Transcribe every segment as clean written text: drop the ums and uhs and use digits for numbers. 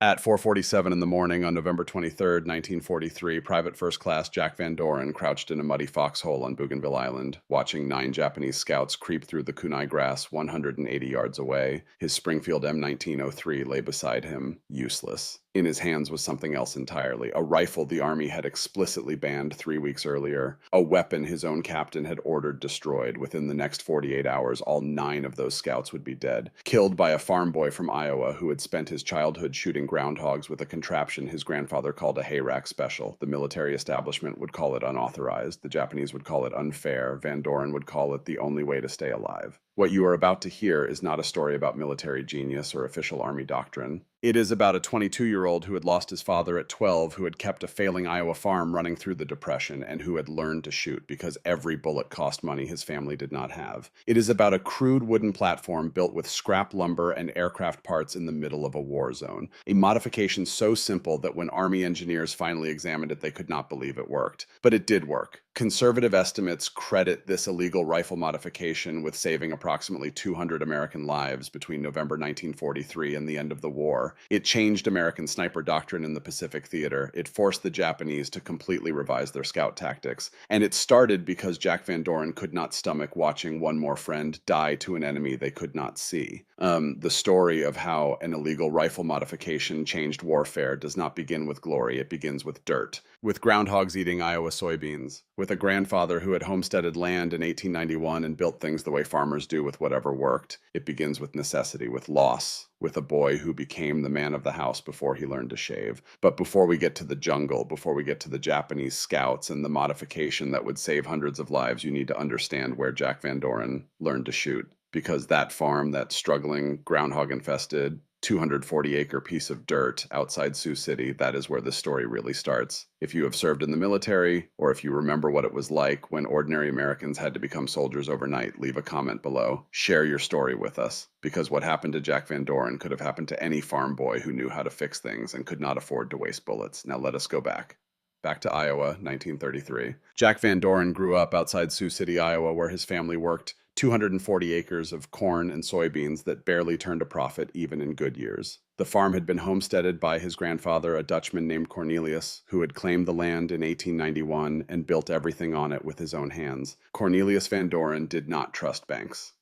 At 4:47 in the morning on November 23rd, 1943, Private First Class Jack Van Doren crouched in a muddy foxhole on Bougainville Island, watching 9 Japanese scouts creep through the kunai grass 180 yards away. His Springfield M1903 lay beside him, useless. In his hands was something else entirely, a rifle the Army had explicitly banned 3 weeks earlier, a weapon his own captain had ordered destroyed. Within the next 48 hours, all 9 of those scouts would be dead, killed by a farm boy from Iowa who had spent his childhood shooting groundhogs with a contraption his grandfather called a hayrack special. The military establishment would call it unauthorized, the Japanese would call it unfair, Van Doren would call it the only way to stay alive. What you are about to hear is not a story about military genius or official Army doctrine. It is about a 22-year-old who had lost his father at 12, who had kept a failing Iowa farm running through the Depression, and who had learned to shoot because every bullet cost money his family did not have. It is about a crude wooden platform built with scrap lumber and aircraft parts in the middle of a war zone. A modification so simple that when Army engineers finally examined it, they could not believe it worked. But it did work. Conservative estimates credit this illegal rifle modification with saving approximately 200 American lives between November 1943 and the end of the war. It changed American sniper doctrine in the Pacific Theater. It forced the Japanese to completely revise their scout tactics. And it started because Jack Van Doren could not stomach watching one more friend die to an enemy they could not see. The story of how an illegal rifle modification changed warfare does not begin with glory. It begins with dirt, with groundhogs eating Iowa soybeans, with a grandfather who had homesteaded land in 1891 and built things the way farmers do with whatever worked. It begins with necessity, with loss, with a boy who became the man of the house before he learned to shave. But before we get to the jungle, before we get to the Japanese scouts and the modification that would save hundreds of lives, you need to understand where Jack Van Doren learned to shoot. Because that farm, that struggling, groundhog-infested, 240-acre piece of dirt outside Sioux City, that is where the story really starts. If you have served in the military, or if you remember what it was like when ordinary Americans had to become soldiers overnight, leave a comment below. Share your story with us. Because what happened to Jack Van Doren could have happened to any farm boy who knew how to fix things and could not afford to waste bullets. Now let us go back. Back to Iowa, 1933. Jack Van Doren grew up outside Sioux City, Iowa, where his family worked 240 acres of corn and soybeans that barely turned a profit even in good years. The farm had been homesteaded by his grandfather, a Dutchman named Cornelius, who had claimed the land in 1891 and built everything on it with his own hands. Cornelius Van Doren did not trust banks.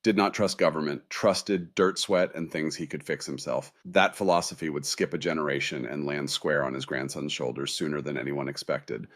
Did not trust government, trusted dirt, sweat, and things he could fix himself. That philosophy would skip a generation and land square on his grandson's shoulders sooner than anyone expected.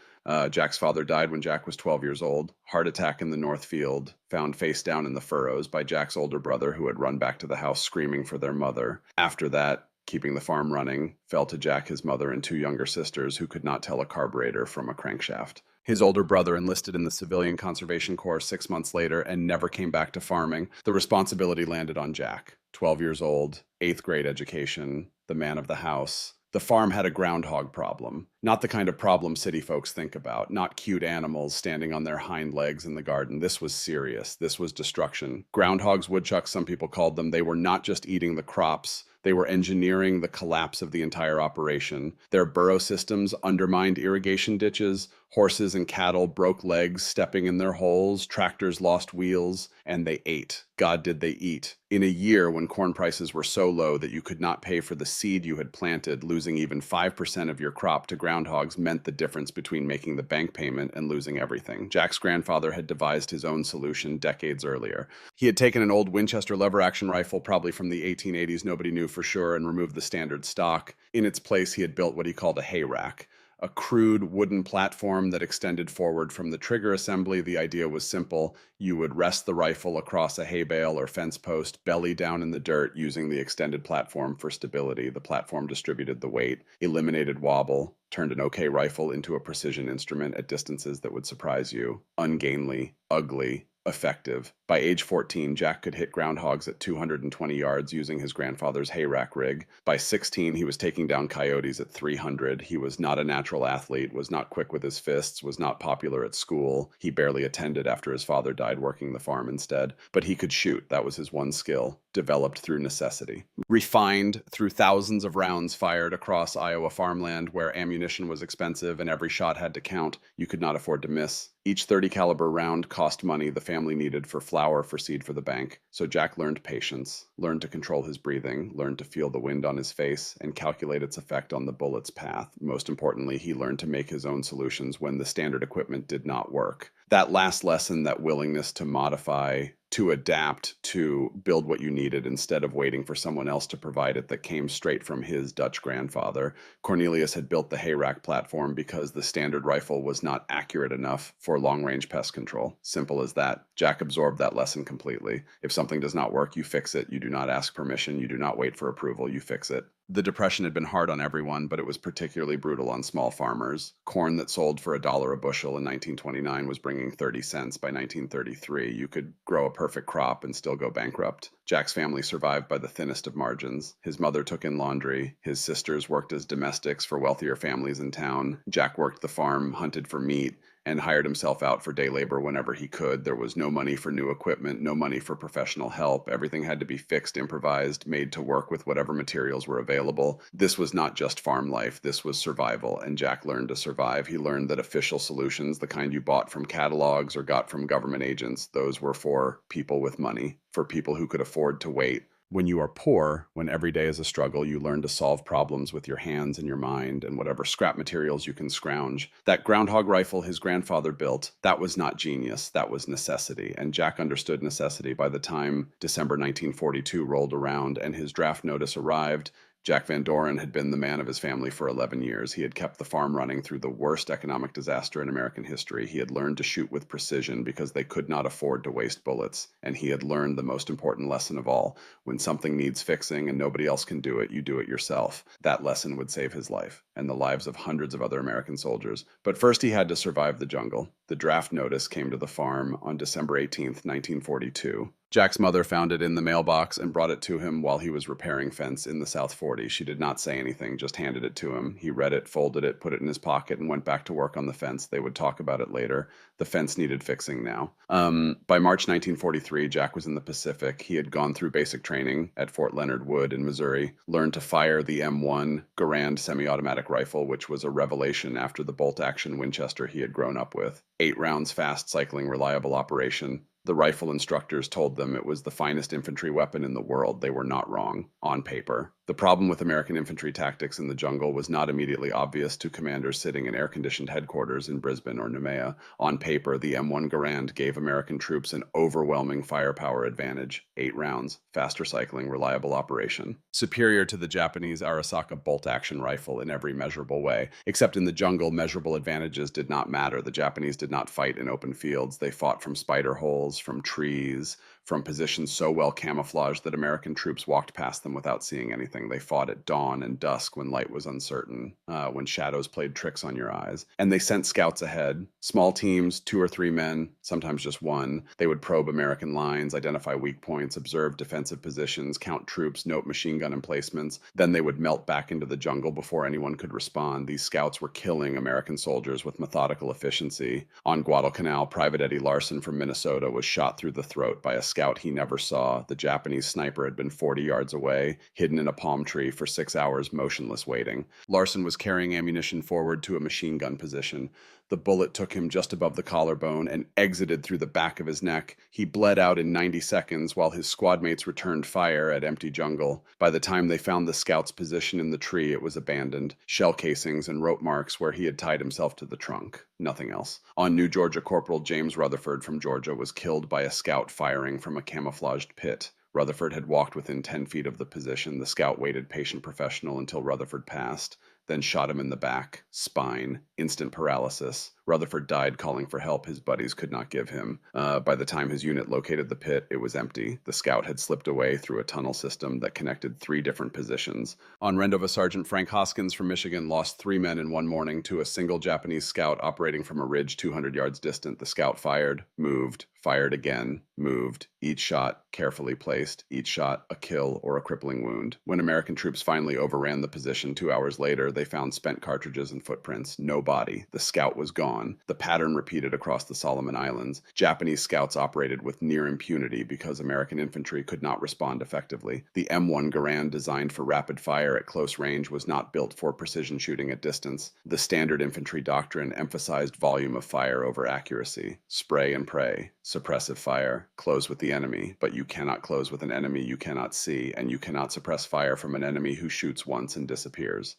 Jack's father died when Jack was 12 years old. Heart attack in the North Field, found face down in the furrows by Jack's older brother, who had run back to the house screaming for their mother. After that, keeping the farm running fell to Jack, his mother, and 2 younger sisters who could not tell a carburetor from a crankshaft. His older brother enlisted in the Civilian Conservation Corps 6 months later and never came back to farming. The responsibility landed on Jack. 12 years old, 8th grade education, the man of the house. The farm had a groundhog problem. Not the kind of problem city folks think about. Not cute animals standing on their hind legs in the garden. This was serious. This was destruction. Groundhogs, woodchucks, some people called them. They were not just eating the crops. They were engineering the collapse of the entire operation. Their burrow systems undermined irrigation ditches. Horses and cattle broke legs stepping in their holes. Tractors lost wheels, and they ate. God, did they eat. In a year when corn prices were so low that you could not pay for the seed you had planted, losing even 5% of your crop to groundhogs meant the difference between making the bank payment and losing everything. Jack's grandfather had devised his own solution decades earlier. He had taken an old Winchester lever-action rifle, probably from the 1880s, nobody knew for sure, and removed the standard stock. In its place, he had built what he called a hayrack. A crude wooden platform that extended forward from the trigger assembly. The idea was simple. You would rest the rifle across a hay bale or fence post, belly down in the dirt, using the extended platform for stability. The platform distributed the weight, eliminated wobble, turned an OK rifle into a precision instrument at distances that would surprise you. Ungainly, ugly, effective. By age 14, Jack could hit groundhogs at 220 yards using his grandfather's hayrack rig. By 16, he was taking down coyotes at 300. He was not a natural athlete, was not quick with his fists, was not popular at school. He barely attended after his father died, working the farm instead. But he could shoot. That was his one skill, developed through necessity. Refined through thousands of rounds fired across Iowa farmland where ammunition was expensive and every shot had to count. You could not afford to miss. Each 30 caliber round cost money the family needed for flour for seed for the bank, so Jack learned patience, learned to control his breathing, learned to feel the wind on his face, and calculate its effect on the bullet's path. Most importantly, he learned to make his own solutions when the standard equipment did not work. That last lesson, that willingness to modify, to adapt, to build what you needed instead of waiting for someone else to provide it, that came straight from his Dutch grandfather. Cornelius had built the hayrack platform because the standard rifle was not accurate enough for long-range pest control. Simple as that. Jack absorbed that lesson completely. If something does not work, you fix it. You do not ask permission. You do not wait for approval. You fix it. The Depression had been hard on everyone, but it was particularly brutal on small farmers. Corn that sold for $1 a bushel in 1929 was bringing 30 cents by 1933. You could grow a perfect crop and still go bankrupt. Jack's family survived by the thinnest of margins. His mother took in laundry. His sisters worked as domestics for wealthier families in town. Jack worked the farm, hunted for meat, and hired himself out for day labor whenever he could. There was no money for new equipment, no money for professional help. Everything had to be fixed, improvised, made to work with whatever materials were available. This was not just farm life, this was survival, and Jack learned to survive. He learned that official solutions, the kind you bought from catalogs or got from government agents, those were for people with money, for people who could afford to wait. When you are poor, when every day is a struggle, you learn to solve problems with your hands and your mind and whatever scrap materials you can scrounge. That groundhog rifle his grandfather built, that was not genius, that was necessity. And Jack understood necessity by the time December 1942 rolled around and his draft notice arrived. Jack Van Doren had been the man of his family for 11 years. He had kept the farm running through the worst economic disaster in American history. He had learned to shoot with precision because they could not afford to waste bullets. And he had learned the most important lesson of all. When something needs fixing and nobody else can do it, you do it yourself. That lesson would save his life and the lives of hundreds of other American soldiers. But first he had to survive the jungle. The draft notice came to the farm on December 18th, 1942. Jack's mother found it in the mailbox and brought it to him while he was repairing fence in the South 40. She did not say anything, just handed it to him. He read it, folded it, put it in his pocket, and went back to work on the fence. They would talk about it later. The fence needed fixing now. By March 1943, Jack was in the Pacific. He had gone through basic training at Fort Leonard Wood in Missouri, learned to fire the M1 Garand semi-automatic rifle, which was a revelation after the bolt-action Winchester he had grown up with. 8 rounds fast, cycling, reliable operation. The rifle instructors told them it was the finest infantry weapon in the world. They were not wrong, on paper. The problem with American infantry tactics in the jungle was not immediately obvious to commanders sitting in air-conditioned headquarters in Brisbane or Noumea. On paper, the M1 Garand gave American troops an overwhelming firepower advantage. 8 rounds, faster cycling, reliable operation. Superior to the Japanese Arisaka bolt-action rifle in every measurable way. Except in the jungle, measurable advantages did not matter. The Japanese did not fight in open fields. They fought from spider holes, from trees, from positions so well camouflaged that American troops walked past them without seeing anything. They fought at dawn and dusk when light was uncertain, when shadows played tricks on your eyes. And they sent scouts ahead, small teams, 2 or 3 men, sometimes just one. They would probe American lines, identify weak points, observe defensive positions, count troops, note machine gun emplacements. Then they would melt back into the jungle before anyone could respond. These scouts were killing American soldiers with methodical efficiency. On Guadalcanal, Private Eddie Larson from Minnesota was shot through the throat by a scout he never saw. The Japanese sniper had been 40 yards away, hidden in a palm tree for 6 hours, motionless waiting. Larson was carrying ammunition forward to a machine gun position. The bullet took him just above the collarbone and exited through the back of his neck. He bled out in 90 seconds while his squad mates returned fire at empty jungle. By the time they found the scout's position in the tree, it was abandoned. Shell casings and rope marks where he had tied himself to the trunk. Nothing else. On New Georgia, Corporal James Rutherford from Georgia was killed by a scout firing from a camouflaged pit. Rutherford had walked within 10 feet of the position. The scout waited patient professional until Rutherford passed, then shot him in the back, spine, instant paralysis. Rutherford died calling for help his buddies could not give him. By the time his unit located the pit, it was empty. The scout had slipped away through a tunnel system that connected 3 different positions. On Rendova, Sergeant Frank Hoskins from Michigan lost 3 men in one morning to a single Japanese scout operating from a ridge 200 yards distant. The scout fired, moved, fired again, moved. Each shot carefully placed, each shot a kill or a crippling wound. When American troops finally overran the position 2 hours later, they found spent cartridges and footprints. No body. The scout was gone. The pattern repeated across the Solomon Islands. Japanese scouts operated with near impunity because American infantry could not respond effectively. The M1 Garand, designed for rapid fire at close range, was not built for precision shooting at distance. The standard infantry doctrine emphasized volume of fire over accuracy. Spray and pray. Suppressive fire. Close with the enemy, but you cannot close with an enemy you cannot see, and you cannot suppress fire from an enemy who shoots once and disappears.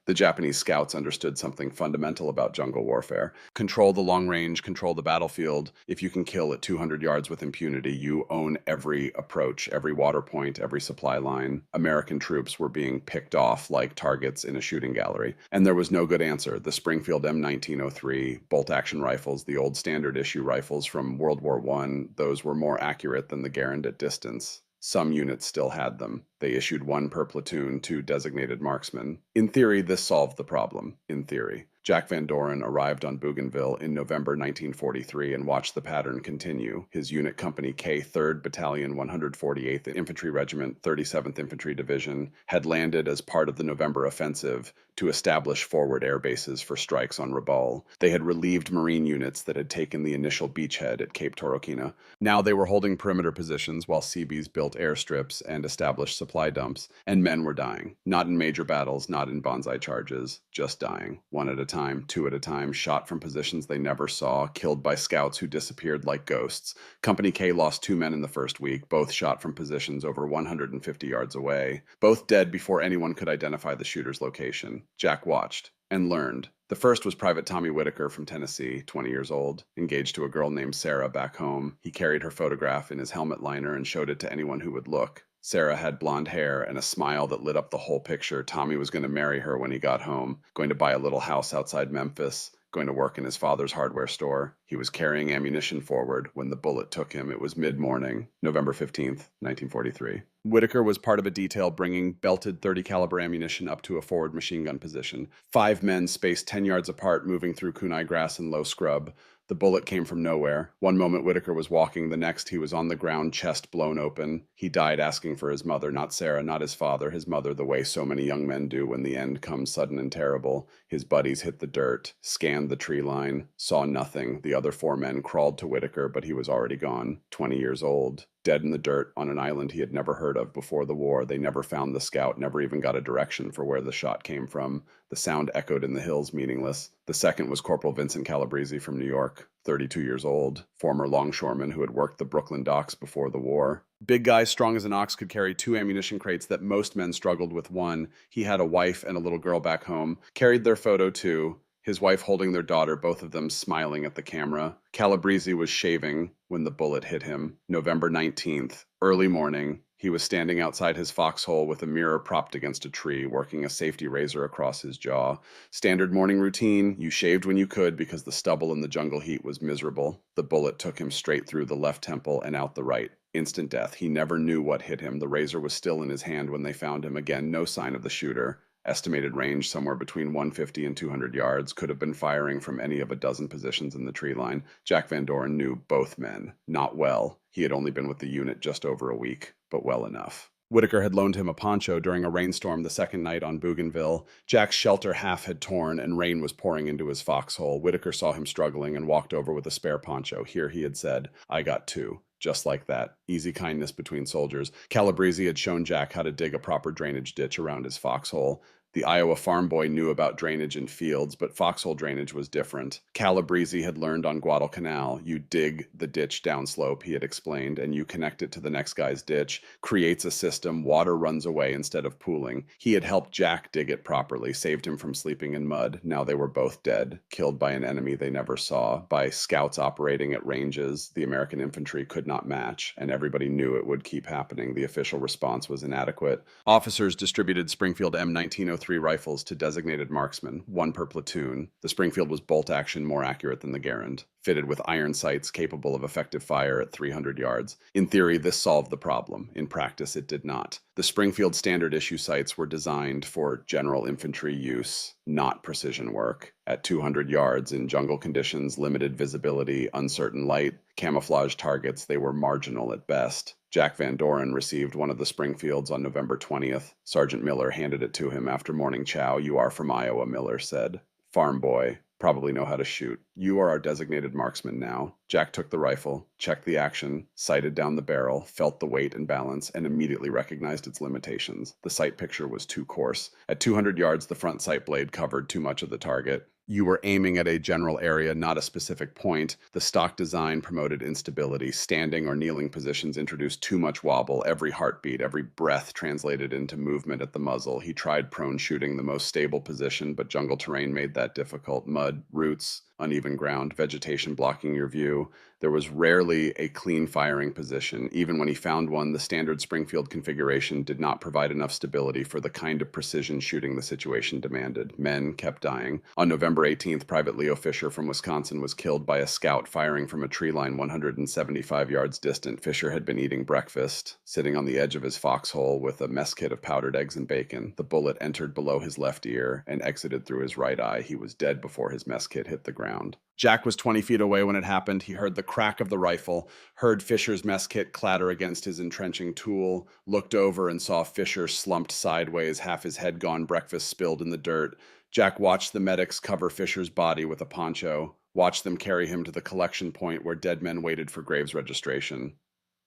The Japanese scouts understood something fundamental about jungle warfare. Control the long range, control the battlefield. If you can kill at 200 yards with impunity, you own every approach, every water point, every supply line. American troops were being picked off like targets in a shooting gallery. And there was no good answer. The Springfield M1903 bolt-action rifles, the old standard issue rifles from World War I, those were more accurate than the Garand at distance. Some units still had them. They issued one per platoon to designated marksmen. In theory, this solved the problem. In theory. Jack Van Doren arrived on Bougainville in November 1943 and watched the pattern continue. His unit company K 3rd Battalion 148th Infantry Regiment 37th Infantry Division had landed as part of the November offensive to establish forward air bases for strikes on Rabaul. They had relieved Marine units that had taken the initial beachhead at Cape Torokina. Now they were holding perimeter positions while Seabees built airstrips and established supply dumps, and men were dying. Not in major battles, not in banzai charges, just dying. One at a time, two at a time, shot from positions they never saw, killed by scouts who disappeared like ghosts. Company K lost 2 men in the first week, both shot from positions over 150 yards away. Both dead before anyone could identify the shooter's location. Jack watched and learned. The first was Private Tommy Whitaker from Tennessee, 20 years old, engaged to a girl named Sarah back home. He carried her photograph in his helmet liner and showed it to anyone who would look. Sarah had blonde hair and a smile that lit up the whole picture. Tommy was going to marry her when he got home, going to buy a little house outside Memphis, going to work in his father's hardware store. He was carrying ammunition forward when the bullet took him. It was mid-morning, November 15th, 1943. Whitaker was part of a detail bringing belted .30 caliber ammunition up to a forward machine gun position. 5 men spaced 10 yards apart, moving through kunai grass and low scrub. The bullet came from nowhere. One moment Whitaker was walking, the next he was on the ground, chest blown open. He died asking for his mother, not Sarah, not his father, his mother, the way so many young men do when the end comes sudden and terrible. His buddies hit the dirt, scanned the tree line, saw nothing. The other 4 men crawled to Whitaker, but he was already gone, 20 years old. Dead in the dirt on an island he had never heard of before the war. They never found the scout, never even got a direction for where the shot came from. The sound echoed in the hills, meaningless. The second was Corporal Vincent Calabrese from New York, 32 years old, former longshoreman who had worked the Brooklyn docks before the war. Big guy, strong as an ox, could carry 2 ammunition crates that most men struggled with one. He had a wife and a little girl back home. Carried their photo too. His wife holding their daughter, both of them smiling at the camera. Calabrese was shaving when the bullet hit him. November 19th, early morning. He was standing outside his foxhole with a mirror propped against a tree, working a safety razor across his jaw. Standard morning routine, you shaved when you could because the stubble in the jungle heat was miserable. The bullet took him straight through the left temple and out the right. Instant death. He never knew what hit him. The razor was still in his hand when they found him. Again, no sign of the shooter. Estimated range somewhere between 150 and 200 yards, could have been firing from any of a dozen positions in the tree line. Jack Van Doren knew both men. Not well. He had only been with the unit just over a week, but well enough. Whitaker had loaned him a poncho during a rainstorm the second night on Bougainville. Jack's shelter half had torn and rain was pouring into his foxhole. Whitaker saw him struggling and walked over with a spare poncho. Here, he had said, "I got 2. Just like that. Easy kindness between soldiers. Calabrese had shown Jack how to dig a proper drainage ditch around his foxhole. The Iowa farm boy knew about drainage in fields, but foxhole drainage was different. Calabrese had learned on Guadalcanal. You dig the ditch downslope, he had explained, and you connect it to the next guy's ditch. Creates a system. Water runs away instead of pooling. He had helped Jack dig it properly, saved him from sleeping in mud. Now they were both dead, killed by an enemy they never saw, by scouts operating at ranges the American infantry could not match, and everybody knew it would keep happening. The official response was inadequate. Officers distributed Springfield M1903 rifles to designated marksmen, 1 per platoon. The Springfield was bolt action, more accurate than the Garand. fitted with iron sights capable of effective fire at 300 yards. In theory, this solved the problem. In practice, it did not. The Springfield standard issue sights were designed for general infantry use, not precision work. At 200 yards, in jungle conditions, limited visibility, uncertain light, camouflage targets, they were marginal at best. Jack Van Doren received one of the Springfields on November 20th. Sergeant Miller handed it to him after morning chow. "You are from Iowa," Miller said. "Farm boy. Probably know how to shoot. You are our designated marksman now." Jack took the rifle, checked the action, sighted down the barrel, felt the weight and balance, and immediately recognized its limitations. The sight picture was too coarse. At 200 yards, the front sight blade covered too much of the target. You were aiming at a general area, not a specific point. The stock design promoted instability. Standing or kneeling positions introduced too much wobble. Every heartbeat, every breath translated into movement at the muzzle. He tried prone shooting, the most stable position, but jungle terrain made that difficult. Mud, roots, uneven ground, vegetation blocking your view. There was rarely a clean firing position. Even when he found one, the standard Springfield configuration did not provide enough stability for the kind of precision shooting the situation demanded. Men kept dying. On November 18th, Private Leo Fisher from Wisconsin was killed by a scout firing from a tree line 175 yards distant. Fisher had been eating breakfast, sitting on the edge of his foxhole with a mess kit of powdered eggs and bacon. The bullet entered below his left ear and exited through his right eye. He was dead before his mess kit hit the ground. Jack was 20 feet away when it happened. He heard the crack of the rifle, heard Fisher's mess kit clatter against his entrenching tool, looked over and saw Fisher slumped sideways, half his head gone, breakfast spilled in the dirt. Jack watched the medics cover Fisher's body with a poncho, watched them carry him to the collection point where dead men waited for graves registration.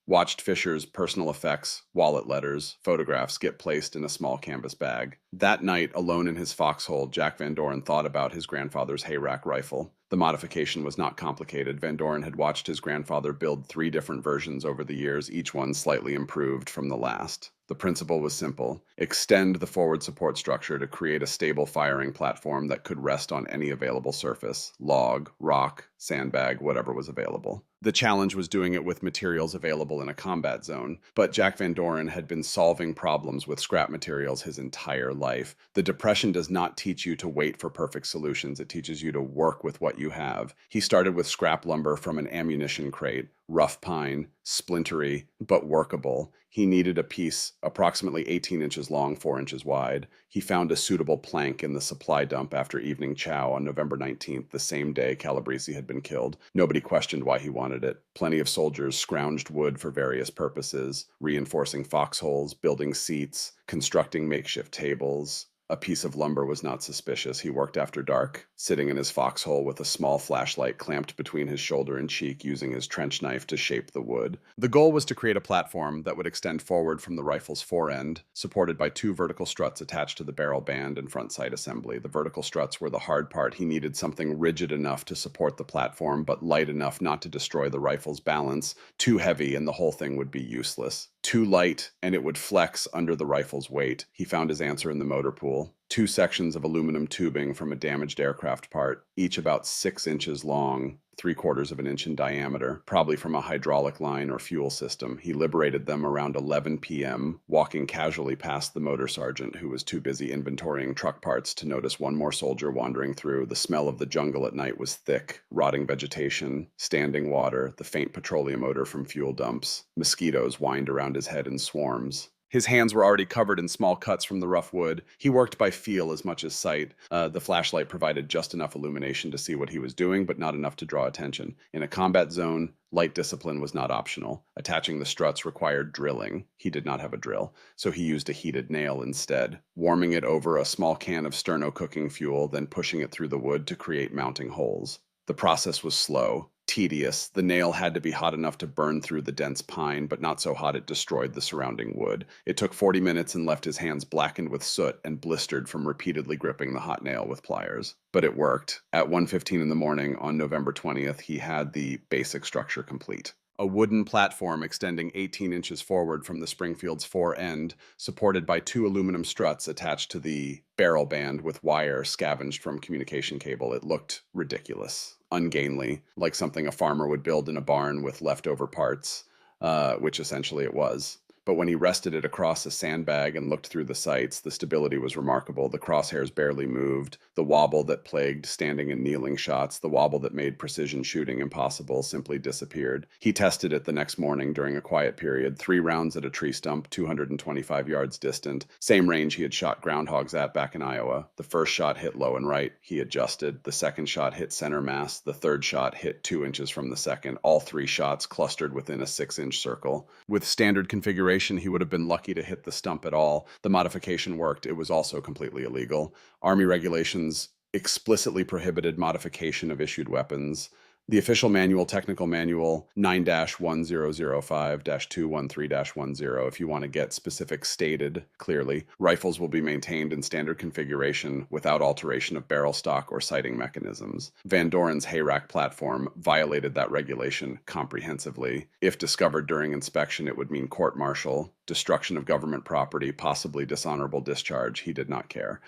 Watched Fisher's personal effects, wallet letters, photographs get placed in a small canvas bag. That night, alone in his foxhole, Jack Van Doren thought about his grandfather's hayrack rifle. The modification was not complicated. Van Doren had watched his grandfather build 3 different versions over the years, each one slightly improved from the last. The principle was simple. Extend the forward support structure to create a stable firing platform that could rest on any available surface: log, rock, sandbag, whatever was available. The challenge was doing it with materials available in a combat zone, but Jack Van Doren had been solving problems with scrap materials his entire life. The Depression does not teach you to wait for perfect solutions. It teaches you to work with what you have. He started with scrap lumber from an ammunition crate, rough pine, splintery, but workable. He needed a piece approximately 18 inches long, 4 inches wide. He found a suitable plank in the supply dump after evening chow on November 19th, the same day Calabrese had been killed. Nobody questioned why he wanted it. Plenty of soldiers scrounged wood for various purposes, reinforcing foxholes, building seats, constructing makeshift tables. A piece of lumber was not suspicious. He worked after dark, sitting in his foxhole with a small flashlight clamped between his shoulder and cheek, using his trench knife to shape the wood. The goal was to create a platform that would extend forward from the rifle's forend, supported by 2 vertical struts attached to the barrel band and front sight assembly. The vertical struts were the hard part. He needed something rigid enough to support the platform, but light enough not to destroy the rifle's balance. Too heavy, and the whole thing would be useless. Too light, and it would flex under the rifle's weight. He found his answer in the motor pool. 2 sections of aluminum tubing from a damaged aircraft part, each about 6 inches long, 3/4 of an inch in diameter, probably from a hydraulic line or fuel system. He liberated them around 11 p.m., walking casually past the motor sergeant, who was too busy inventorying truck parts to notice one more soldier wandering through. The smell of the jungle at night was thick: rotting vegetation, standing water, the faint petroleum odor from fuel dumps. Mosquitoes whined around his head in swarms. His hands were already covered in small cuts from the rough wood. He worked by feel as much as sight. The flashlight provided just enough illumination to see what he was doing, but not enough to draw attention. In a combat zone, light discipline was not optional. Attaching the struts required drilling. He did not have a drill, so he used a heated nail instead, warming it over a small can of sterno cooking fuel, then pushing it through the wood to create mounting holes. The process was slow, tedious. The nail had to be hot enough to burn through the dense pine, but not so hot it destroyed the surrounding wood. It took 40 minutes and left his hands blackened with soot and blistered from repeatedly gripping the hot nail with pliers. But it worked. At 1:15 in the morning on November 20th, he had the basic structure complete. A wooden platform extending 18 inches forward from the Springfield's fore-end, supported by 2 aluminum struts attached to the barrel band with wire scavenged from communication cable. It looked ridiculous, ungainly, like something a farmer would build in a barn with leftover parts, which essentially it was. But when he rested it across a sandbag and looked through the sights, the stability was remarkable. The crosshairs barely moved. The wobble that plagued standing and kneeling shots, the wobble that made precision shooting impossible, simply disappeared. He tested it the next morning during a quiet period, 3 rounds at a tree stump 225 yards distant, same range he had shot groundhogs at back in Iowa. The first shot hit low and right. He adjusted. The second shot hit center mass. The third shot hit 2 inches from the second. All 3 shots clustered within a 6-inch circle. With standard configuration, he would have been lucky to hit the stump at all. The modification worked. It was also completely illegal. Army regulations explicitly prohibited modification of issued weapons. The official manual, technical manual 9-1005-213-10, if you want to get specific, stated clearly, rifles will be maintained in standard configuration without alteration of barrel stock or sighting mechanisms. Van Doren's hayrack platform violated that regulation comprehensively. If discovered during inspection, it would mean court-martial, destruction of government property, possibly dishonorable discharge. He did not care.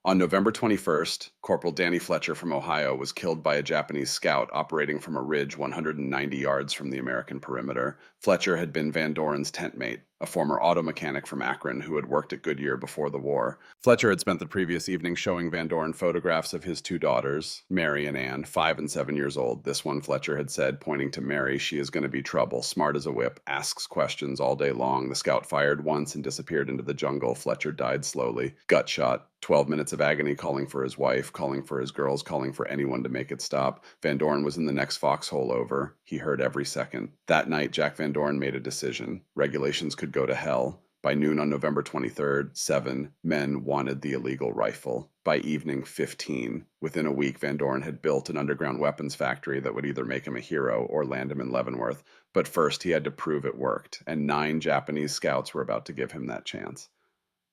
On November 21st, Corporal Danny Fletcher from Ohio was killed by a Japanese scout operating from a ridge 190 yards from the American perimeter. Fletcher had been Van Doren's tent mate, a former auto mechanic from Akron who had worked at Goodyear before the war. Fletcher had spent the previous evening showing Van Doren photographs of his 2 daughters, Mary and Ann, 5 and 7 years old. This one, Fletcher had said, pointing to Mary, she is going to be trouble, smart as a whip, asks questions all day long. The scout fired once and disappeared into the jungle. Fletcher died slowly, gut shot. 12 minutes of agony, calling for his wife, calling for his girls, calling for anyone to make it stop. Van Doren was in the next foxhole over. He heard every second. That night, Jack Van Doren made a decision. Regulations could go to hell. By noon on November 23rd, 7 men wanted the illegal rifle. By evening, 15. Within a week, Van Doren had built an underground weapons factory that would either make him a hero or land him in Leavenworth. But first, he had to prove it worked, and 9 Japanese scouts were about to give him that chance.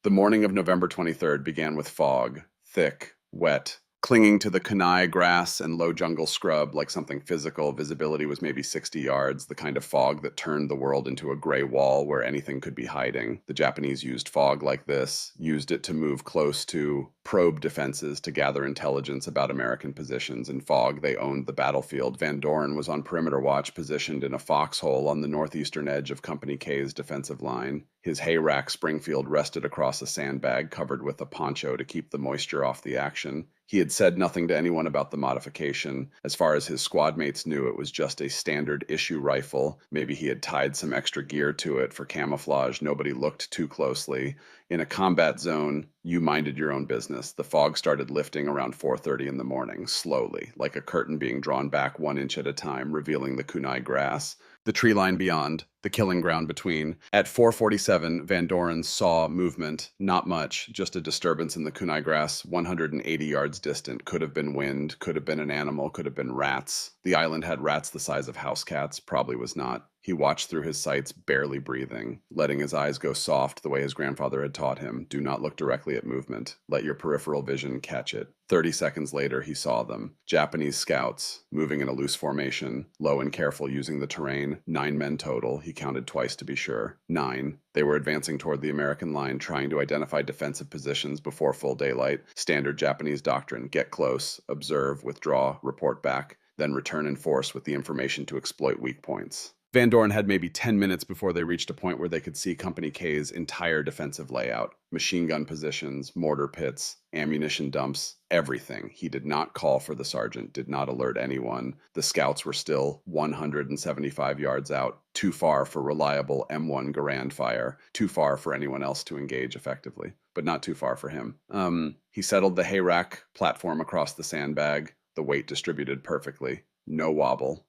The morning of November 23rd began with fog, thick, wet, clinging to the kunai grass and low jungle scrub like something physical. Visibility was maybe 60 yards, the kind of fog that turned the world into a gray wall where anything could be hiding. The Japanese used fog like this, used it to move close to probe defenses to gather intelligence about American positions. In fog, they owned the battlefield. Van Doren was on perimeter watch, positioned in a foxhole on the northeastern edge of Company K's defensive line. His hayrack Springfield rested across a sandbag covered with a poncho to keep the moisture off the action. He had said nothing to anyone about the modification. As far as his squad mates knew, it was just a standard issue rifle. Maybe he had tied some extra gear to it for camouflage. Nobody looked too closely. In a combat zone, you minded your own business. The fog started lifting around 4:30 in the morning, slowly, like a curtain being drawn back 1 inch at a time, revealing the kunai grass, the tree line beyond, the killing ground between. At 4:47, Van Doren saw movement, not much, just a disturbance in the kunai grass 180 yards distant. Could have been wind, could have been an animal, could have been rats. The island had rats the size of house cats, probably was not. He watched through his sights, barely breathing, letting his eyes go soft the way his grandfather had taught him. Do not look directly at movement. Let your peripheral vision catch it. 30 seconds later, he saw them. Japanese scouts, moving in a loose formation, low and careful using the terrain. 9 men total. He counted twice to be sure. 9. They were advancing toward the American line, trying to identify defensive positions before full daylight. Standard Japanese doctrine. Get close, observe, withdraw, report back, then return in force with the information to exploit weak points. Van Doren had maybe 10 minutes before they reached a point where they could see Company K's entire defensive layout. Machine gun positions, mortar pits, ammunition dumps, everything. He did not call for the sergeant, did not alert anyone. The scouts were still 175 yards out, too far for reliable M1 Garand fire, too far for anyone else to engage effectively, but not too far for him. He settled the hayrack platform across the sandbag, the weight distributed perfectly, no wobble.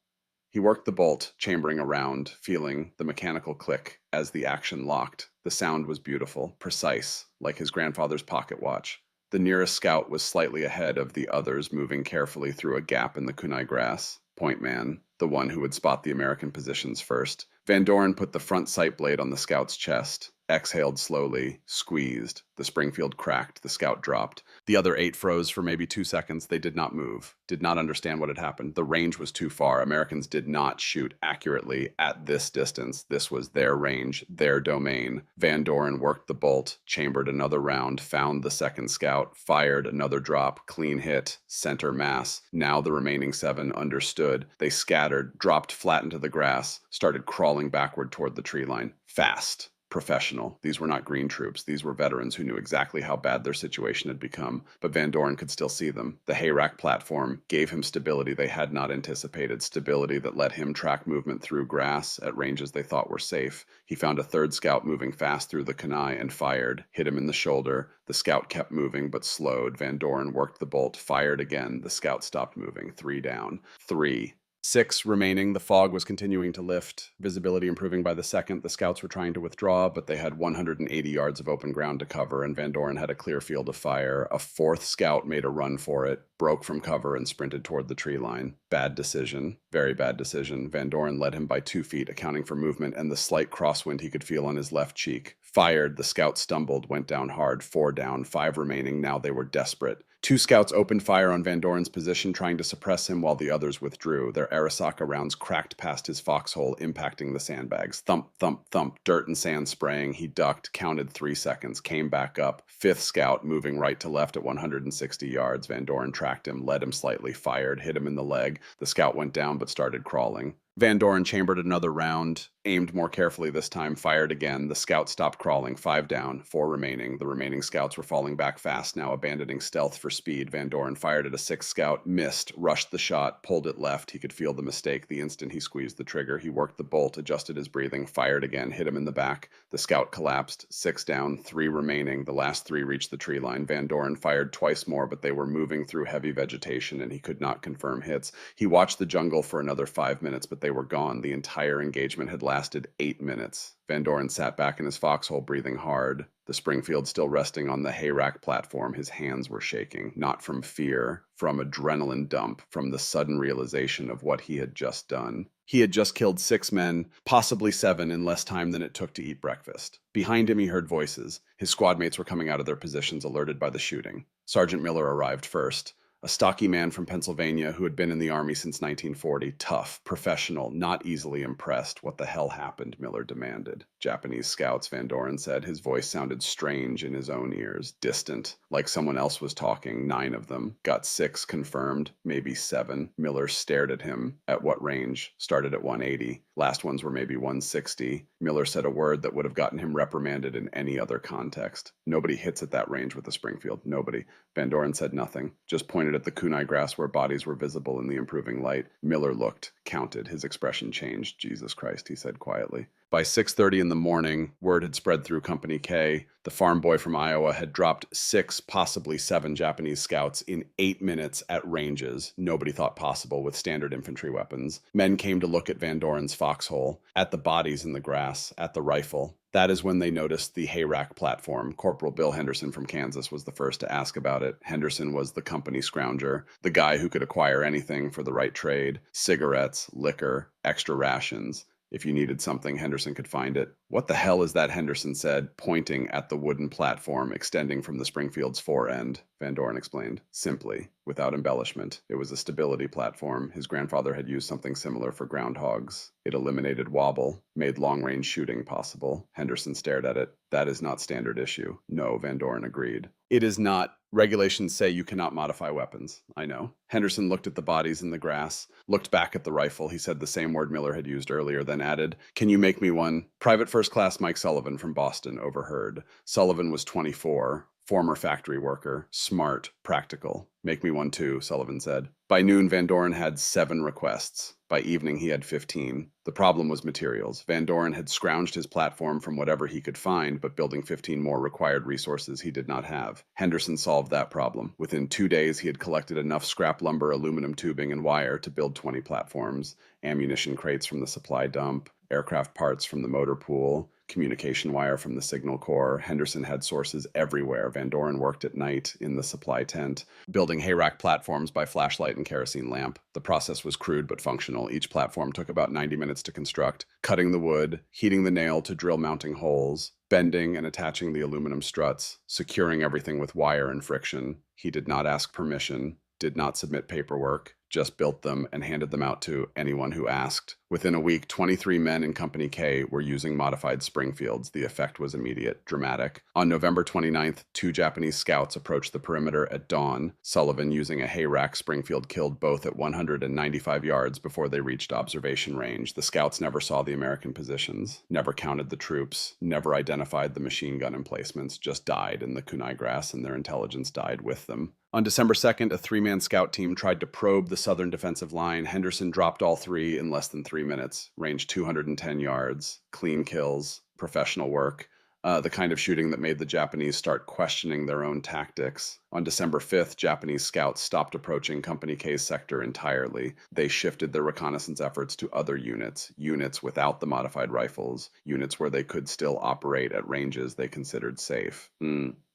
He worked the bolt, chambering around, feeling the mechanical click as the action locked. The sound was beautiful, precise, like his grandfather's pocket watch. The nearest scout was slightly ahead of the others, moving carefully through a gap in the kunai grass. Point man, the one who would spot the American positions first. Van Doren put the front sight blade on the scout's chest, exhaled slowly, squeezed. The Springfield cracked, the scout dropped. The other 8 froze for maybe 2 seconds. They did not move, did not understand what had happened. The range was too far. Americans did not shoot accurately at this distance. This was their range, their domain. Van Doren worked the bolt, chambered another round, found the second scout, fired another drop, clean hit, center mass. Now the remaining 7 understood. They scattered, dropped flat into the grass, started crawling backward toward the tree line. Fast. Professional. These were not green troops. These were veterans who knew exactly how bad their situation had become, but Van Doren could still see them. The hayrack platform gave him stability they had not anticipated, stability that let him track movement through grass at ranges they thought were safe. He found a third scout moving fast through the kunai and fired, hit him in the shoulder. The scout kept moving but slowed. Van Doren worked the bolt, fired again. The scout stopped moving. 3 down. 3. 6 remaining. The fog was continuing to lift, visibility improving by the second. The scouts were trying to withdraw, but they had 180 yards of open ground to cover, and Van Doren had a clear field of fire. A fourth scout made a run for it, broke from cover, and sprinted toward the tree line. Bad decision. Very bad decision. Van Doren led him by 2 feet, accounting for movement and the slight crosswind he could feel on his left cheek. Fired. The scout stumbled, went down hard. 4 down, 5 remaining. Now they were desperate. 2 scouts opened fire on Van Doren's position, trying to suppress him while the others withdrew. Their Arisaka rounds cracked past his foxhole, impacting the sandbags. Thump, thump, thump, dirt and sand spraying. He ducked, counted 3 seconds, came back up. 5th scout moving right to left at 160 yards. Van Doren tracked him, led him slightly, fired, hit him in the leg. The scout went down but started crawling. Van Doren chambered another round, aimed more carefully this time, fired again. The scout stopped crawling. 5 down, 4 remaining. The remaining scouts were falling back fast, now abandoning stealth for speed. Van Doren fired at a 6th scout, missed, rushed the shot, pulled it left. He could feel the mistake the instant he squeezed the trigger. He worked the bolt, adjusted his breathing, fired again, hit him in the back. The scout collapsed. 6 down, 3 remaining. The last 3 reached the tree line. Van Doren fired twice more, but they were moving through heavy vegetation, and he could not confirm hits. He watched the jungle for another 5 minutes, but they were gone. The entire engagement had lasted 8 minutes. Van Doren sat back in his foxhole, breathing hard. The Springfield still resting on the hayrack platform. His hands were shaking, not from fear, from adrenaline dump, from the sudden realization of what he had just done. He had just killed 6 men, possibly 7 in less time than it took to eat breakfast. Behind him he heard voices. His squadmates were coming out of their positions, alerted by the shooting. Sergeant Miller arrived first. A stocky man from Pennsylvania who had been in the Army since 1940, tough, professional, not easily impressed. What the hell happened? Miller demanded. Japanese scouts, Van Doren said. His voice sounded strange in his own ears, distant, like someone else was talking. 9 of them. Got 6 confirmed, maybe 7. Miller stared at him. At what range? Started at 180. Last ones were maybe 160. Miller said a word that would have gotten him reprimanded in any other context. Nobody hits at that range with the Springfield. Nobody. Van Doren said nothing, just pointed at the kunai grass where bodies were visible in the improving light. Miller looked, counted. His expression changed. Jesus Christ, he said quietly. By 6:30 in the morning, word had spread through Company K. The farm boy from Iowa had dropped 6, possibly 7 Japanese scouts in 8 minutes at ranges nobody thought possible with standard infantry weapons. Men came to look at Van Doren's foxhole, at the bodies in the grass, at the rifle. That is when they noticed the hayrack platform. Corporal Bill Henderson from Kansas was the first to ask about it. Henderson was the company scrounger, the guy who could acquire anything for the right trade: cigarettes, liquor, extra rations. If you needed something, Henderson could find it. What the hell is that? Henderson said, pointing at the wooden platform extending from the Springfield's fore end. Van Doren explained, simply, without embellishment. It was a stability platform. His grandfather had used something similar for groundhogs. It eliminated wobble, made long-range shooting possible. Henderson stared at it. That is not standard issue. No, Van Doren agreed. It is not. Regulations say you cannot modify weapons. I know. Henderson looked at the bodies in the grass, looked back at the rifle. He said the same word Miller had used earlier, then added, "Can you make me one?" Private First Class Mike Sullivan from Boston overheard. Sullivan was 24, former factory worker, smart, practical. "Make me one too," Sullivan said. By noon, Van Doren had 7 requests. By evening, he had 15. The problem was materials. Van Doren had scrounged his platform from whatever he could find, but building 15 more required resources he did not have. Henderson solved that problem. Within 2 days, he had collected enough scrap lumber, aluminum tubing, and wire to build 20 platforms, ammunition crates from the supply dump, aircraft parts from the motor pool, communication wire from the signal corps. Henderson had sources everywhere. Van Doren worked at night in the supply tent, building hayrack platforms by flashlight and kerosene lamp. The process was crude but functional. Each platform took about 90 minutes to construct, cutting the wood, heating the nail to drill mounting holes, bending and attaching the aluminum struts, securing everything with wire and friction. He did not ask permission, did not submit paperwork, just built them and handed them out to anyone who asked. Within a week, 23 men in Company K were using modified Springfields. The effect was immediate, dramatic. On November 29th, 2 Japanese scouts approached the perimeter at dawn. Sullivan, using a hay rack Springfield, killed both at 195 yards before they reached observation range. The scouts never saw the American positions, never counted the troops, never identified the machine gun emplacements, just died in the kunai grass, and their intelligence died with them. On December 2nd, a 3-man scout team tried to probe the southern defensive line. Henderson dropped all 3 in less than 3 minutes, range 210 yards, clean kills, professional work. The kind of shooting that made the Japanese start questioning their own tactics. On December 5th, Japanese scouts stopped approaching Company K's sector entirely. They shifted their reconnaissance efforts to other units, units without the modified rifles, units where they could still operate at ranges they considered safe.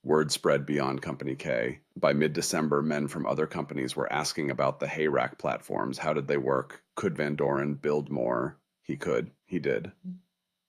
Word spread beyond Company K. By mid-December, men from other companies were asking about the hay rack platforms. How did they work? Could Van Doren build more? He could. He did.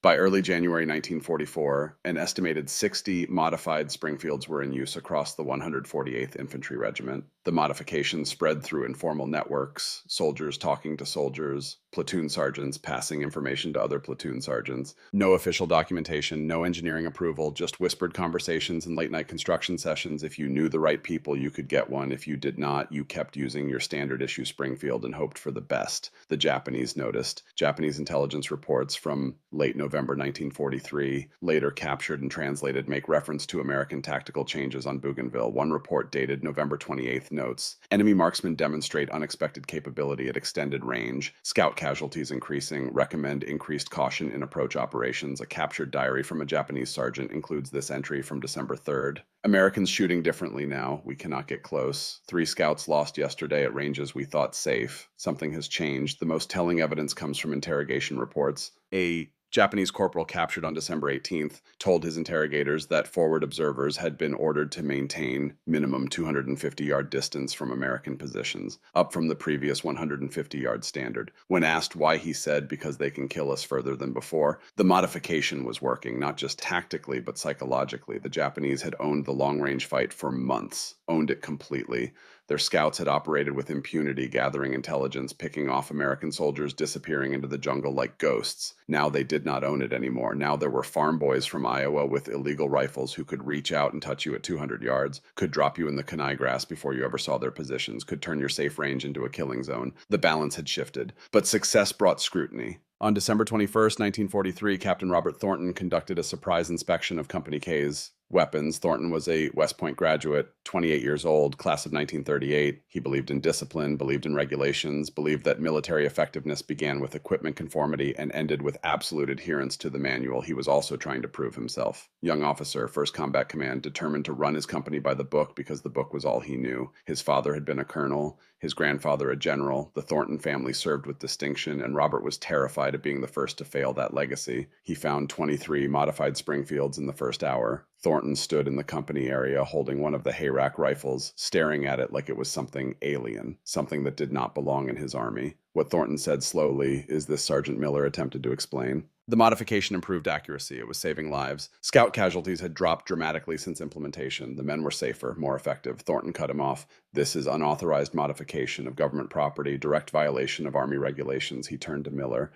By early January 1944, an estimated 60 modified Springfields were in use across the 148th Infantry Regiment. The modifications spread through informal networks, soldiers talking to soldiers, platoon sergeants passing information to other platoon sergeants. No official documentation, no engineering approval, just whispered conversations and late-night construction sessions. If you knew the right people, you could get one. If you did not, you kept using your standard issue Springfield and hoped for the best. The Japanese noticed. Japanese intelligence reports from late November 1943, later captured and translated, make reference to American tactical changes on Bougainville. One report dated November 28th notes, enemy marksmen demonstrate unexpected capability at extended range, scout casualties increasing, recommend increased caution in approach operations. A captured diary from a Japanese sergeant includes this entry from December 3rd. Americans shooting differently now. We cannot get close. 3 scouts lost yesterday at ranges we thought safe. Something has changed. The most telling evidence comes from interrogation reports. A Japanese corporal captured on December 18th told his interrogators that forward observers had been ordered to maintain minimum 250-yard distance from American positions, up from the previous 150-yard standard. When asked why, he said, because they can kill us further than before. The modification was working, not just tactically, but psychologically. The Japanese had owned the long-range fight for months, owned it completely. Their scouts had operated with impunity, gathering intelligence, picking off American soldiers, disappearing into the jungle like ghosts. Now they did not own it anymore. Now there were farm boys from Iowa with illegal rifles who could reach out and touch you at 200 yards, could drop you in the kunai grass before you ever saw their positions, could turn your safe range into a killing zone. The balance had shifted. But success brought scrutiny. On December 21st, 1943, Captain Robert Thornton conducted a surprise inspection of Company K's weapons. Thornton was a West Point graduate, 28 years old, class of 1938. He believed in discipline, believed in regulations, believed that military effectiveness began with equipment conformity and ended with absolute adherence to the manual. He was also trying to prove himself. Young officer, 1st Combat Command, determined to run his company by the book because the book was all he knew. His father had been a colonel, his grandfather a general. The Thornton family served with distinction, and Robert was terrified of being the first to fail that legacy. He found 23 modified Springfields in the first hour. Thornton stood in the company area holding one of the hayrack rifles, staring at it like it was something alien, something that did not belong in his army. What Thornton said slowly is this Sergeant Miller attempted to explain. The modification improved accuracy. It was saving lives. Scout casualties had dropped dramatically since implementation. The men were safer, more effective. Thornton cut him off. This is unauthorized modification of government property, direct violation of Army regulations. He turned to Miller.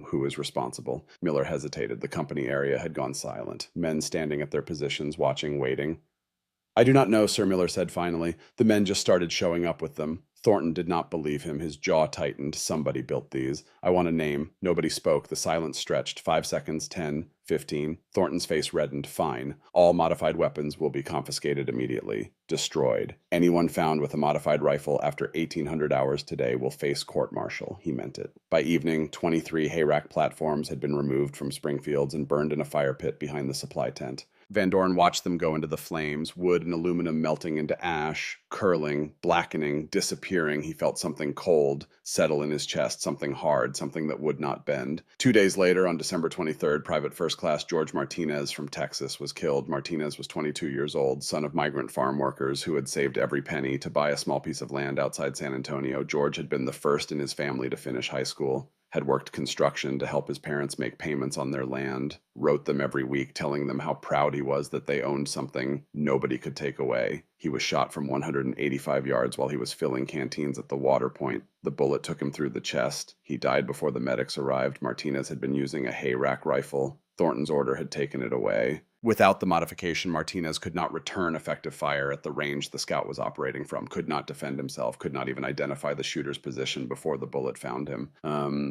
Who is responsible? Miller hesitated. The company area had gone silent. Men standing at their positions, watching, waiting. I do not know, Sir Miller said finally. The men just started showing up with them. Thornton did not believe him. His jaw tightened. Somebody built these. I want a name. Nobody spoke. The silence stretched. 5 seconds, 10, 15. Thornton's face reddened. Fine. All modified weapons will be confiscated immediately. Destroyed. Anyone found with a modified rifle after 1,800 hours today will face court-martial. He meant it. By evening, 23 hayrack platforms had been removed from Springfields and burned in a fire pit behind the supply tent. Van Doren watched them go into the flames, wood and aluminum melting into ash, curling, blackening, disappearing. He felt something cold settle in his chest, something hard, something that would not bend. 2 days later, on December 23rd, Private First Class George Martinez from Texas was killed. Martinez was 22 years old, son of migrant farm workers who had saved every penny to buy a small piece of land outside San Antonio. George had been the first in his family to finish high school. had worked construction to help his parents make payments on their land, wrote them every week telling them how proud he was that they owned something nobody could take away. He was shot from 185 yards while he was filling canteens at the water point. The bullet took him through the chest. He died before the medics arrived. Martinez had been using a hay rack rifle. Thornton's order had taken it away. Without the modification, Martinez could not return effective fire at the range the scout was operating from, could not defend himself, could not even identify the shooter's position before the bullet found him.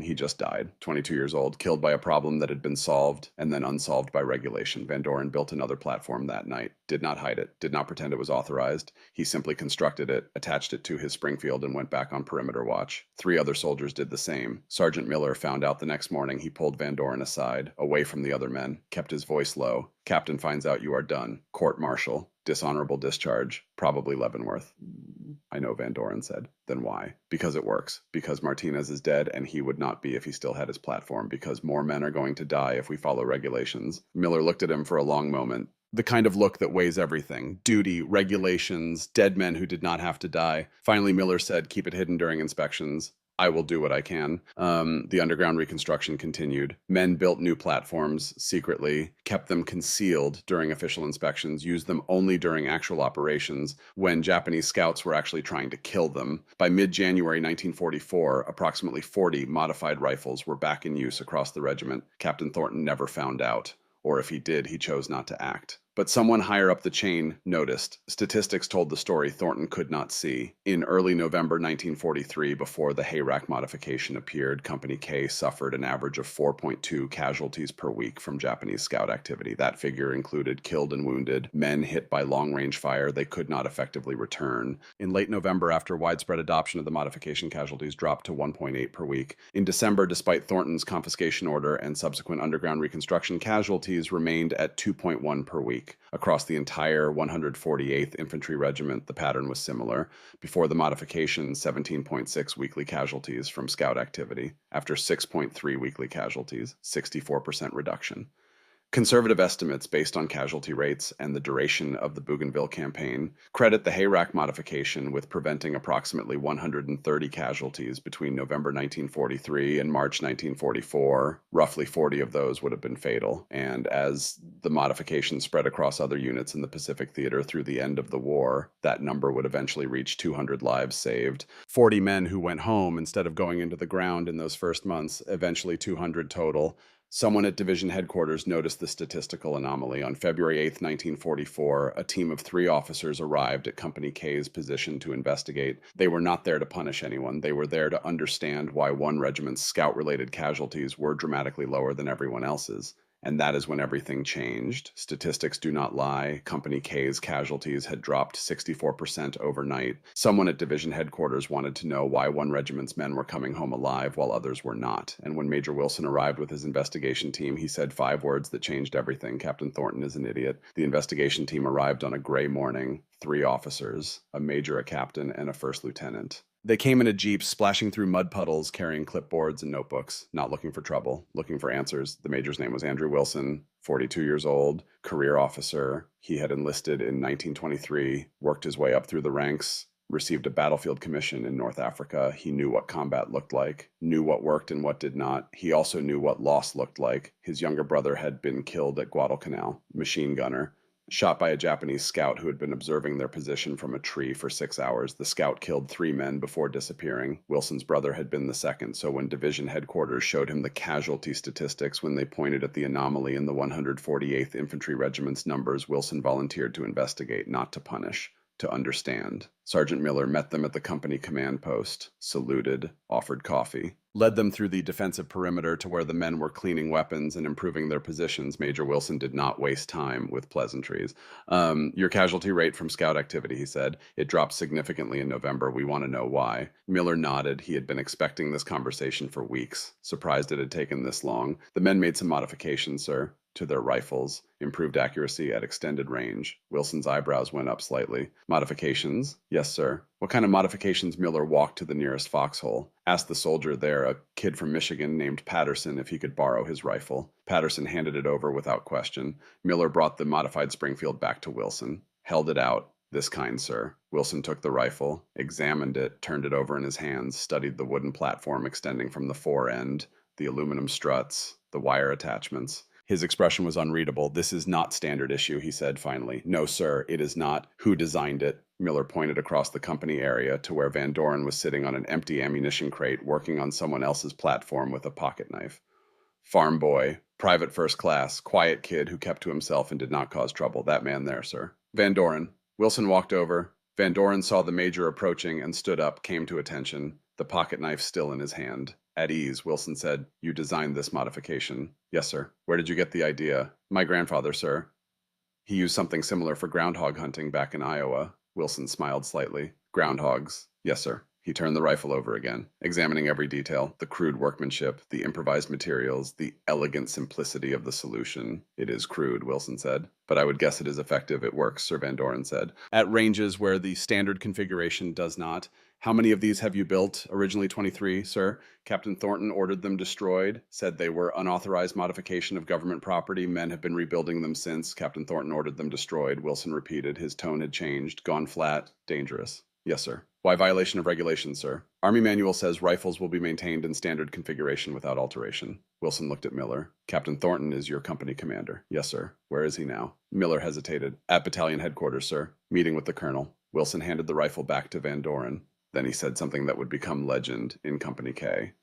He just died, 22 years old, killed by a problem that had been solved and then unsolved by regulation. Van Doren built another platform that night, did not hide it, did not pretend it was authorized. He simply constructed it, attached it to his Springfield, and went back on perimeter watch. 3 other soldiers did the same. Sergeant Miller found out the next morning. He pulled Van Doren aside, away from the other men, kept his voice low. Captain finds out you are done. Court-martial. Dishonorable discharge. Probably Leavenworth. I know, Van Doren said. Then why? Because it works. Because Martinez is dead and he would not be if he still had his platform. Because more men are going to die if we follow regulations. Miller looked at him for a long moment. The kind of look that weighs everything. Duty, regulations, dead men who did not have to die. Finally, Miller said, keep it hidden during inspections. I will do what I can. The underground reconstruction continued. Men built new platforms secretly, kept them concealed during official inspections, used them only during actual operations when Japanese scouts were actually trying to kill them. By mid-January 1944, approximately 40 modified rifles were back in use across the regiment. Captain Thornton never found out, or if he did, he chose not to act. But someone higher up the chain noticed. Statistics told the story Thornton could not see. In early November 1943, before the hayrack modification appeared, Company K suffered an average of 4.2 casualties per week from Japanese scout activity. That figure included killed and wounded, men hit by long-range fire they could not effectively return. In late November, after widespread adoption of the modification, casualties dropped to 1.8 per week. In December, despite Thornton's confiscation order and subsequent underground reconstruction, casualties remained at 2.1 per week. Across the entire 148th Infantry Regiment, the pattern was similar. Before the modification, 17.6 weekly casualties from scout activity. After 6.3 weekly casualties, 64% reduction. Conservative estimates based on casualty rates and the duration of the Bougainville campaign credit the hayrack modification with preventing approximately 130 casualties between November 1943 and March 1944. Roughly 40 of those would have been fatal, and as the modification spread across other units in the Pacific Theater through the end of the war, that number would eventually reach 200 lives saved. 40 men who went home instead of going into the ground in those first months, eventually 200 total. Someone at division headquarters noticed the statistical anomaly. On February 8, 1944, a team of 3 officers arrived at Company K's position to investigate. They were not there to punish anyone. They were there to understand why one regiment's scout-related casualties were dramatically lower than everyone else's. And that is when everything changed. Statistics do not lie. Company K's casualties had dropped 64% overnight. Someone at division headquarters wanted to know why one regiment's men were coming home alive while others were not. And when Major Wilson arrived with his investigation team, he said 5 words that changed everything. Captain Thornton is an idiot. The investigation team arrived on a gray morning. 3 officers, a major, a captain, and a first lieutenant. They came in a jeep, splashing through mud puddles, carrying clipboards and notebooks, not looking for trouble, looking for answers. The major's name was Andrew Wilson, 42 years old, career officer. He had enlisted in 1923, worked his way up through the ranks, received a battlefield commission in North Africa. He knew what combat looked like, knew what worked and what did not. He also knew what loss looked like. His younger brother had been killed at Guadalcanal, machine gunner. Shot by a Japanese scout who had been observing their position from a tree for 6 hours. The scout killed 3 men before disappearing. Wilson's brother had been the second, so when division headquarters showed him the casualty statistics, when they pointed at the anomaly in the 148th Infantry Regiment's numbers, Wilson volunteered to investigate, not to punish, to understand. Sergeant Miller met them at the company command post, saluted, offered coffee, led them through the defensive perimeter to where the men were cleaning weapons and improving their positions. Major Wilson did not waste time with pleasantries. Your casualty rate from scout activity, he said. It dropped significantly in November. We want to know why. Miller nodded. He had been expecting this conversation for weeks, surprised it had taken this long. The men made some modifications, sir, to their rifles, improved accuracy at extended range. Wilson's eyebrows went up slightly. Modifications? Yes, sir. What kind of modifications? Miller walked to the nearest foxhole, asked the soldier there, a kid from Michigan named Patterson, if he could borrow his rifle. Patterson handed it over without question. Miller brought the modified Springfield back to Wilson, held it out. This kind, sir. Wilson took the rifle, examined it, turned it over in his hands, studied the wooden platform extending from the fore end, the aluminum struts, the wire attachments. His expression was unreadable. "This is not standard issue," he said finally. "No, sir, it is not. Who designed it?" Miller pointed across the company area to where Van Doren was sitting on an empty ammunition crate working on someone else's platform with a pocket knife. "Farm boy, private first class, quiet kid who kept to himself and did not cause trouble. That man there, sir." Van Doren. Wilson walked over. Van Doren saw the major approaching and stood up, came to attention, the pocket knife still in his hand. At ease, Wilson said, "You designed this modification." "Yes, sir." "Where did you get the idea?" "My grandfather, sir. He used something similar for groundhog hunting back in Iowa." Wilson smiled slightly. "Groundhogs?" "Yes, sir." He turned the rifle over again, examining every detail, the crude workmanship, the improvised materials, the elegant simplicity of the solution. "It is crude," Wilson said, "but I would guess it is effective. It works," Sir Van Doren said. "At ranges where the standard configuration does not. How many of these have you built?" "Originally 23, sir. Captain Thornton ordered them destroyed, said they were unauthorized modification of government property. Men have been rebuilding them since. Captain Thornton ordered them destroyed," Wilson repeated. His tone had changed. "Gone flat. Dangerous." "Yes, sir." "Why violation of regulations, sir?" "Army manual says rifles will be maintained in standard configuration without alteration." Wilson looked at Miller. "Captain Thornton is your company commander." "Yes, sir." "Where is he now?" Miller hesitated. "At battalion headquarters, sir. Meeting with the colonel." Wilson handed the rifle back to Van Doren. Then he said something that would become legend in Company K.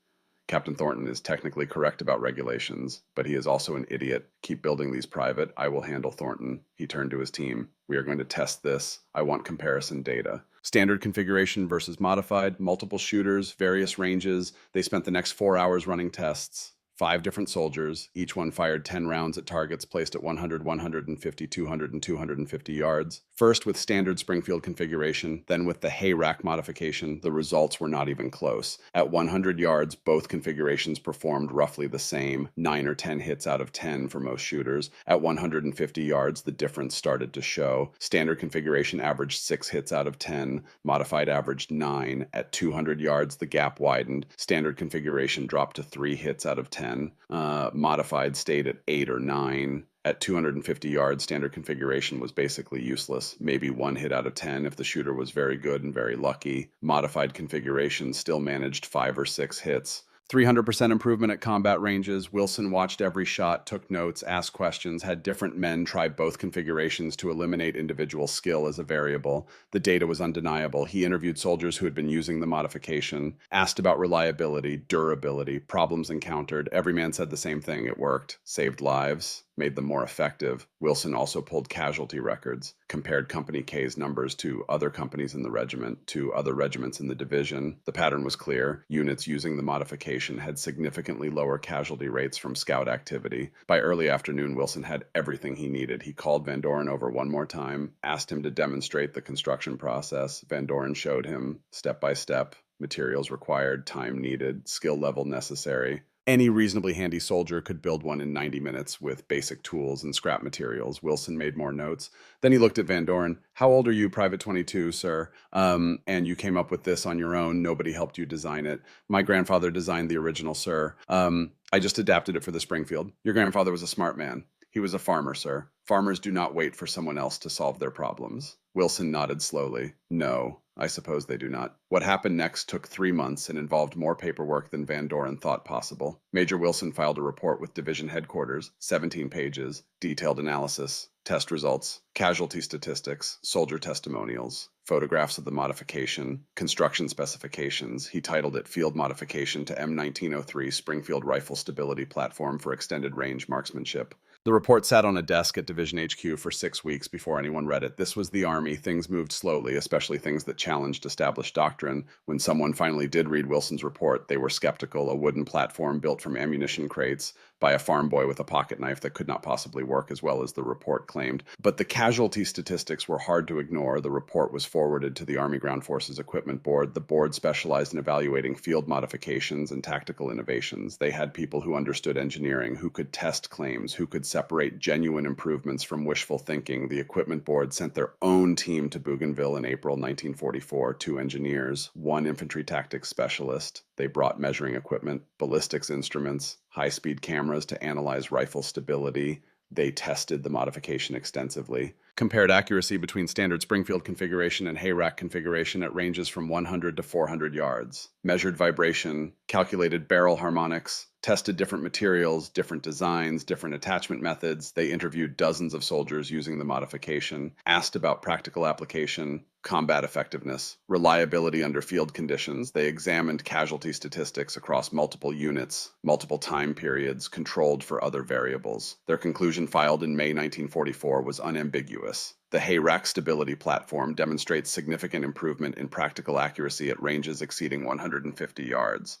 "Captain Thornton is technically correct about regulations, but he is also an idiot. Keep building these, Private. I will handle Thornton." He turned to his team. "We are going to test this. I want comparison data." Standard configuration versus modified, multiple shooters, various ranges. They spent the next 4 hours running tests. 5 different soldiers. Each one fired 10 rounds at targets placed at 100, 150, 200, and 250 yards. First with standard Springfield configuration, then with the hay rack modification. The results were not even close. At 100 yards, both configurations performed roughly the same, 9 or 10 hits out of 10 for most shooters. At 150 yards, the difference started to show. Standard configuration averaged 6 hits out of 10. Modified averaged 9. At 200 yards, the gap widened. Standard configuration dropped to 3 hits out of 10. Modified stayed at 8 or 9. At 250 yards, standard configuration was basically useless. Maybe 1 hit out of 10 if the shooter was very good and very lucky. Modified configuration still managed 5 or 6 hits. 300% improvement at combat ranges. Wilson watched every shot, took notes, asked questions, had different men try both configurations to eliminate individual skill as a variable. The data was undeniable. He interviewed soldiers who had been using the modification, asked about reliability, durability, problems encountered. Every man said the same thing. It worked, saved lives, made them more effective. Wilson also pulled casualty records, compared Company K's numbers to other companies in the regiment, to other regiments in the division. The pattern was clear. Units using the modification had significantly lower casualty rates from scout activity. By early afternoon, Wilson had everything he needed. He called Van Doren over one more time, asked him to demonstrate the construction process. Van Doren showed him, step by step, materials required, time needed, skill level necessary. Any reasonably handy soldier could build one in 90 minutes with basic tools and scrap materials. Wilson made more notes. Then he looked at Van Doren. "How old are you, Private 22, sir? And you came up with this on your own. Nobody helped you design it." "My grandfather designed the original, sir. I just adapted it for the Springfield." "Your grandfather was a smart man." "He was a farmer, sir. Farmers do not wait for someone else to solve their problems." Wilson nodded slowly. "No, I suppose they do not." What happened next took 3 months and involved more paperwork than Van Doren thought possible. Major Wilson filed a report with division headquarters, 17 pages, detailed analysis, test results, casualty statistics, soldier testimonials, photographs of the modification, construction specifications. He titled it Field Modification to M1903 Springfield Rifle Stability Platform for Extended Range Marksmanship. The report sat on a desk at Division HQ for 6 weeks before anyone read it. This was the Army. Things moved slowly, especially things that challenged established doctrine. When someone finally did read Wilson's report, they were skeptical. A wooden platform built from ammunition crates by a farm boy with a pocket knife that could not possibly work as well as the report claimed. But the casualty statistics were hard to ignore. The report was forwarded to the Army Ground Forces Equipment Board. The board specialized in evaluating field modifications and tactical innovations. They had people who understood engineering, who could test claims, who could separate genuine improvements from wishful thinking. The Equipment Board sent their own team to Bougainville in April 1944, 2 engineers, 1 infantry tactics specialist. They brought measuring equipment, ballistics instruments, high-speed cameras to analyze rifle stability. They tested the modification extensively. Compared accuracy between standard Springfield configuration and hay rack configuration at ranges from 100 to 400 yards. Measured vibration, calculated barrel harmonics, tested different materials, different designs, different attachment methods. They interviewed dozens of soldiers using the modification, asked about practical application, combat effectiveness, reliability under field conditions. They examined casualty statistics across multiple units, multiple time periods, controlled for other variables. Their conclusion, filed in May 1944, was unambiguous. The hay rack stability platform demonstrates significant improvement in practical accuracy at ranges exceeding 150 yards.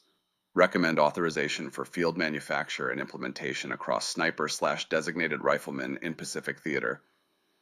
Recommend authorization for field manufacture and implementation across sniper/designated riflemen in Pacific Theater.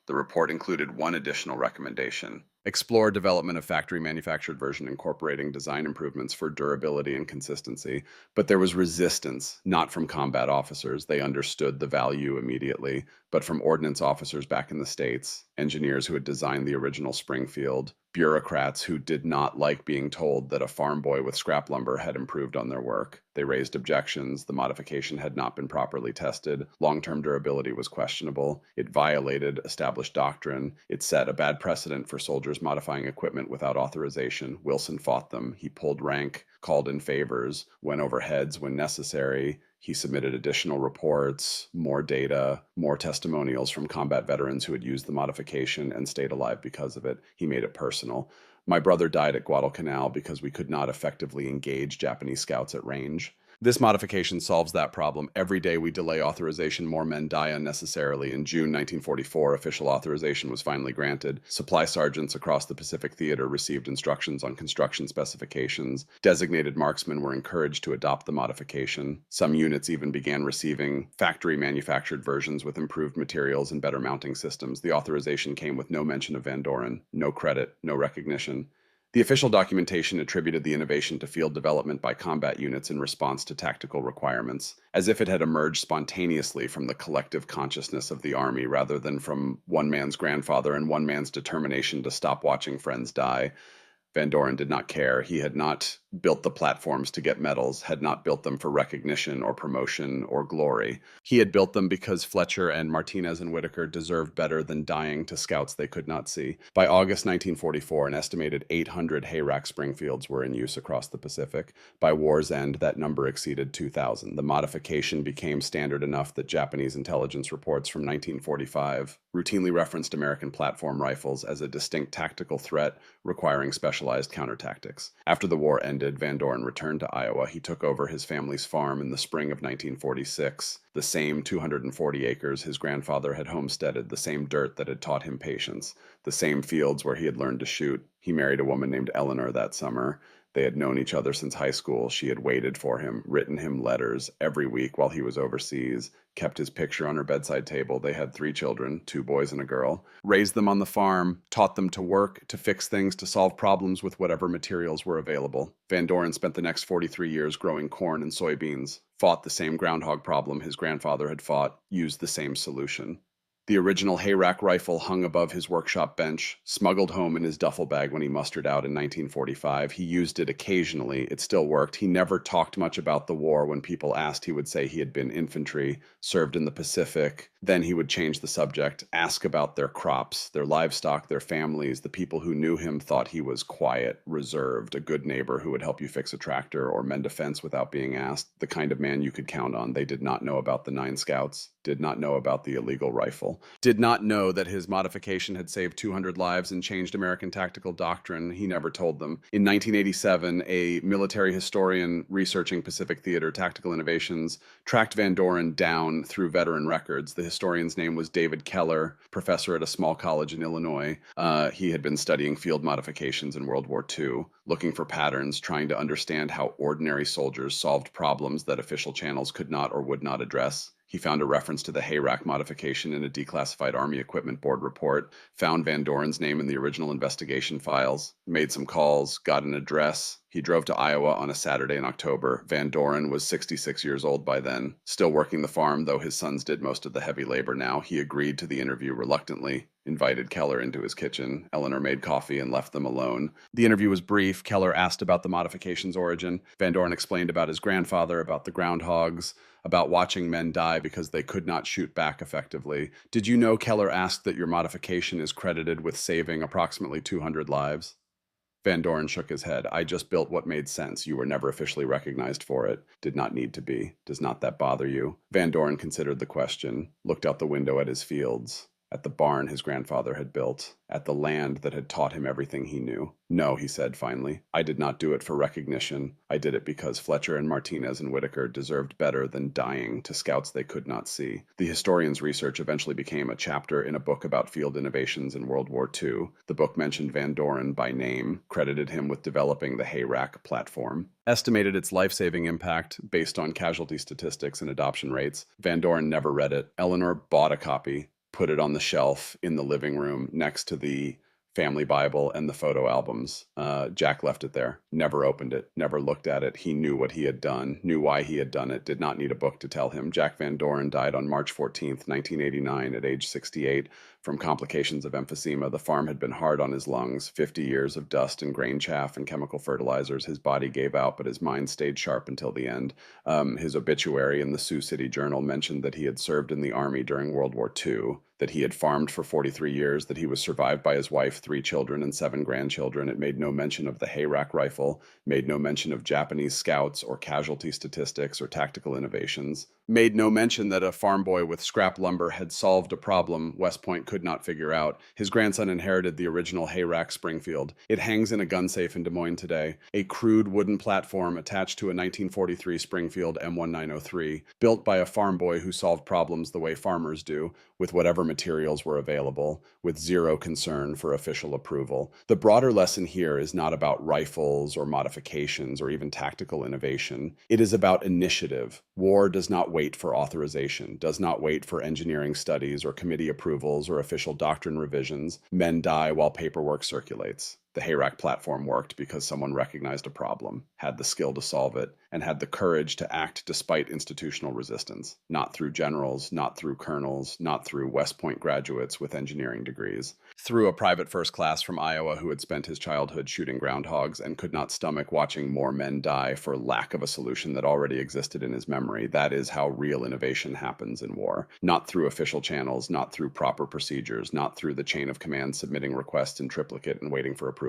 The report included one additional recommendation. Explore development of factory manufactured version incorporating design improvements for durability and consistency. But there was resistance, not from combat officers. They understood the value immediately, but from ordnance officers back in the States, engineers who had designed the original Springfield, bureaucrats who did not like being told that a farm boy with scrap lumber had improved on their work. They raised objections. The modification had not been properly tested. Long-term durability was questionable. It violated established doctrine. It set a bad precedent for soldiers modifying equipment without authorization. Wilson fought them. He pulled rank, called in favors, went over heads when necessary. He submitted additional reports, more data, more testimonials from combat veterans who had used the modification and stayed alive because of it. He made it personal. My brother died at Guadalcanal because we could not effectively engage Japanese scouts at range. This modification solves that problem. Every day we delay authorization, more men die unnecessarily. In June 1944, official authorization was finally granted. Supply sergeants across the Pacific Theater received instructions on construction specifications. Designated marksmen were encouraged to adopt the modification. Some units even began receiving factory-manufactured versions with improved materials and better mounting systems. The authorization came with no mention of Van Doren, no credit, no recognition. The official documentation attributed the innovation to field development by combat units in response to tactical requirements, as if it had emerged spontaneously from the collective consciousness of the Army rather than from one man's grandfather and one man's determination to stop watching friends die. Van Doren did not care. He had not built the platforms to get medals, had not built them for recognition or promotion or glory. He had built them because Fletcher and Martinez and Whitaker deserved better than dying to scouts they could not see. By August 1944, an estimated 800 hay rack Springfields were in use across the Pacific. By war's end, that number exceeded 2,000. The modification became standard enough that Japanese intelligence reports from 1945 routinely referenced American platform rifles as a distinct tactical threat requiring specialized counterattactics. After the war ended, Van Doren returned to Iowa. He took over his family's farm in the spring of 1946, the same 240 acres his grandfather had homesteaded, the same dirt that had taught him patience, the same fields where he had learned to shoot. He married a woman named Eleanor that summer. They had known each other since high school. She had waited for him, written him letters every week while he was overseas, kept his picture on her bedside table. They had 3 children, 2 boys and a girl, raised them on the farm, taught them to work, to fix things, to solve problems with whatever materials were available. Van Doren spent the next 43 years growing corn and soybeans, fought the same groundhog problem his grandfather had fought, used the same solution. The original hay rack rifle hung above his workshop bench, smuggled home in his duffel bag when he mustered out in 1945. He used it occasionally. It still worked. He never talked much about the war. When people asked, he would say he had been infantry, served in the Pacific. Then he would change the subject, ask about their crops, their livestock, their families. The people who knew him thought he was quiet, reserved, a good neighbor who would help you fix a tractor or mend a fence without being asked, the kind of man you could count on. They did not know about the 9 Scouts, did not know about the illegal rifle, did not know that his modification had saved 200 lives and changed American tactical doctrine. He never told them. In 1987, a military historian researching Pacific Theater tactical innovations tracked Van Doren down through veteran records. The historian's name was David Keller, professor at a small college in Illinois. He had been studying field modifications in World War II, looking for patterns, trying to understand how ordinary soldiers solved problems that official channels could not or would not address. He found a reference to the hay rack modification in a declassified Army Equipment Board report, found Van Doren's name in the original investigation files, made some calls, got an address, He drove to Iowa on a Saturday in October. Van Doren was 66 years old by then, still working the farm, though his sons did most of the heavy labor now. He agreed to the interview reluctantly, invited Keller into his kitchen. Eleanor made coffee and left them alone. The interview was brief. Keller asked about the modification's origin. Van Doren explained about his grandfather, about the groundhogs, about watching men die because they could not shoot back effectively. Did you know, Keller asked, that your modification is credited with saving approximately 200 lives? Van Doren shook his head. I just built what made sense. You were never officially recognized for it. Did not need to be. Does not that bother you? Van Doren considered the question, looked out the window at his fields, at the barn his grandfather had built, at the land that had taught him everything he knew. No, he said finally. I did not do it for recognition. I did it because Fletcher and Martinez and Whitaker deserved better than dying to scouts they could not see. The historian's research eventually became a chapter in a book about field innovations in World War II. The book mentioned Van Doren by name, credited him with developing the HAYRAC platform, estimated its life-saving impact based on casualty statistics and adoption rates. Van Doren never read it. Eleanor bought a copy, put it on the shelf in the living room next to the family Bible and the photo albums. Jack left it there, never opened it, never looked at it. He knew what he had done, knew why he had done it, did not need a book to tell him. Jack Van Doren died on March 14th, 1989 at age 68 from complications of emphysema. The farm had been hard on his lungs, 50 years of dust and grain chaff and chemical fertilizers. His body gave out, but his mind stayed sharp until the end. His obituary in the Sioux City Journal mentioned that he had served in the Army during World War II, that he had farmed for 43 years, that he was survived by his wife, 3 children, and 7 grandchildren. It made no mention of the HAYRAC rifle, made no mention of Japanese scouts or casualty statistics or tactical innovations, made no mention that a farm boy with scrap lumber had solved a problem West Point could not figure out. His grandson inherited the original HAYRAC Springfield. It hangs in a gun safe in Des Moines today, a crude wooden platform attached to a 1943 Springfield M1903, built by a farm boy who solved problems the way farmers do, with whatever materials were available, with zero concern for official approval. The broader lesson here is not about rifles or modifications or even tactical innovation. It is about initiative. War does not wait for authorization, does not wait for engineering studies or committee approvals or official doctrine revisions. Men die while paperwork circulates. The HAYRAC platform worked because someone recognized a problem, had the skill to solve it, and had the courage to act despite institutional resistance. Not through generals, not through colonels, not through West Point graduates with engineering degrees. Through a private first class from Iowa who had spent his childhood shooting groundhogs and could not stomach watching more men die for lack of a solution that already existed in his memory. That is how real innovation happens in war. Not through official channels, not through proper procedures, not through the chain of command submitting requests in triplicate and waiting for approval.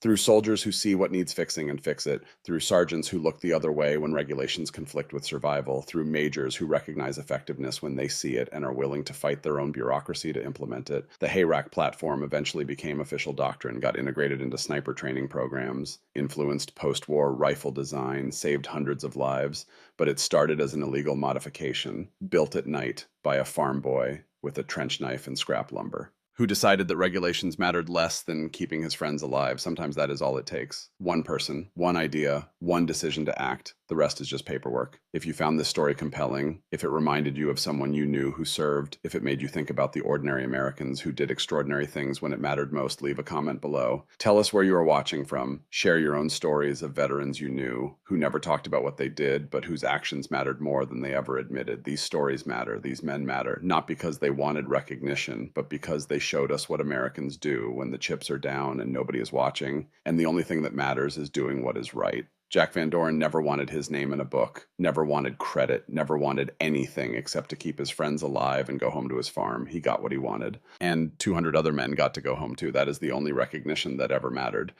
Through soldiers who see what needs fixing and fix it, through sergeants who look the other way when regulations conflict with survival, through majors who recognize effectiveness when they see it and are willing to fight their own bureaucracy to implement it. The HAYRAC platform eventually became official doctrine, got integrated into sniper training programs, influenced post-war rifle design, saved hundreds of lives, but it started as an illegal modification, built at night by a farm boy with a trench knife and scrap lumber, who decided that regulations mattered less than keeping his friends alive. Sometimes that is all it takes. One person, one idea, one decision to act. The rest is just paperwork. If you found this story compelling, if it reminded you of someone you knew who served, if it made you think about the ordinary Americans who did extraordinary things when it mattered most, leave a comment below. Tell us where you are watching from. Share your own stories of veterans you knew who never talked about what they did, but whose actions mattered more than they ever admitted. These stories matter. These men matter, not because they wanted recognition, but because they showed us what Americans do when the chips are down and nobody is watching, and the only thing that matters is doing what is right. Jack Van Doren never wanted his name in a book, never wanted credit, never wanted anything except to keep his friends alive and go home to his farm. He got what he wanted. And 200 other men got to go home too. That is the only recognition that ever mattered.